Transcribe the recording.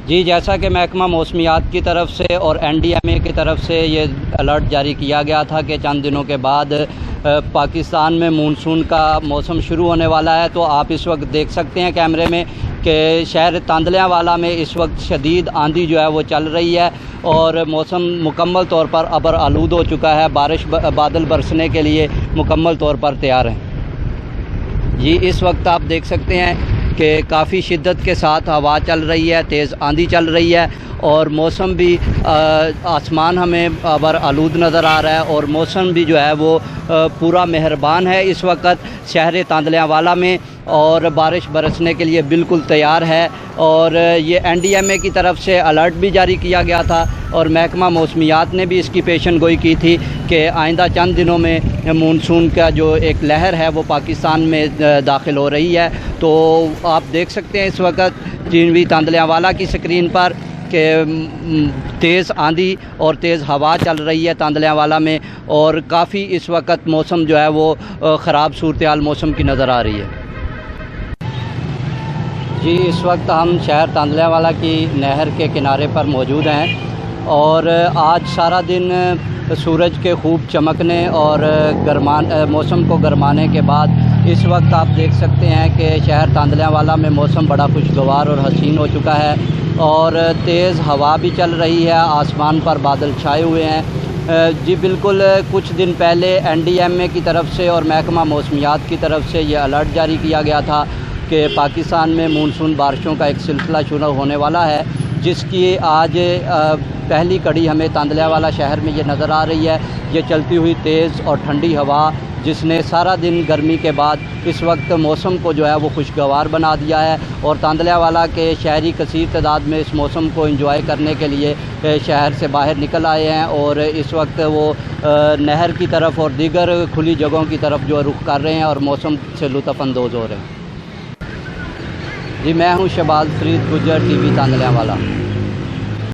جی، جیسا کہ محکمہ موسمیات کی طرف سے اور NDMA کی طرف سے یہ الرٹ جاری کیا گیا تھا کہ چند دنوں کے بعد پاکستان میں مونسون کا موسم شروع ہونے والا ہے، تو آپ اس وقت دیکھ سکتے ہیں کیمرے میں کہ شہر تاندلیاں والا میں اس وقت شدید آندھی جو ہے وہ چل رہی ہے اور موسم مکمل طور پر ابر آلود ہو چکا ہے، بادل برسنے کے لیے مکمل طور پر تیار ہیں۔ جی، اس وقت آپ دیکھ سکتے ہیں کہ کافی شدت کے ساتھ ہوا چل رہی ہے، تیز آندھی چل رہی ہے اور موسم بھی آسمان ہمیں ابر آلود نظر آ رہا ہے اور موسم بھی جو ہے وہ پورا مہربان ہے اس وقت شہر تاندلیاں والا میں، اور بارش برسنے کے لیے بالکل تیار ہے۔ اور یہ NDMA کی طرف سے الرٹ بھی جاری کیا گیا تھا اور محکمہ موسمیات نے بھی اس کی پیشن گوئی کی تھی کہ آئندہ چند دنوں میں مونسون کا جو ایک لہر ہے وہ پاکستان میں داخل ہو رہی ہے۔ تو آپ دیکھ سکتے ہیں اس وقت جنوبی تاندلیاں والا کی سکرین پر کہ تیز آندھی اور تیز ہوا چل رہی ہے تاندلیاں والا میں، اور کافی اس وقت موسم جو ہے وہ خراب صورتحال موسم کی نظر آ رہی ہے۔ جی، اس وقت ہم شہر تاندلیاں والا کی نہر کے کنارے پر موجود ہیں اور آج سارا دن سورج کے خوب چمکنے اور موسم کو گرمانے کے بعد اس وقت آپ دیکھ سکتے ہیں کہ شہر تاندلیاں والا میں موسم بڑا خوشگوار اور حسین ہو چکا ہے اور تیز ہوا بھی چل رہی ہے، آسمان پر بادل چھائے ہوئے ہیں۔ جی بالکل، کچھ دن پہلے NDMA کی طرف سے اور محکمہ موسمیات کی طرف سے یہ الرٹ جاری کیا گیا تھا کہ پاکستان میں مونسون بارشوں کا ایک سلسلہ شروع ہونے والا ہے، جس کی آج پہلی کڑی ہمیں تاندلیاں والا شہر میں یہ نظر آ رہی ہے۔ یہ چلتی ہوئی تیز اور ٹھنڈی ہوا جس نے سارا دن گرمی کے بعد اس وقت موسم کو جو ہے وہ خوشگوار بنا دیا ہے، اور تاندلیاں والا کے شہری کثیر تعداد میں اس موسم کو انجوائے کرنے کے لیے شہر سے باہر نکل آئے ہیں اور اس وقت وہ نہر کی طرف اور دیگر کھلی جگہوں کی طرف جو رخ کر رہے ہیں اور موسم سے لطف اندوز ہو رہے ہیں۔ جی، میں ہوں شہباز فرید گجر، TV تاندلیاں والا۔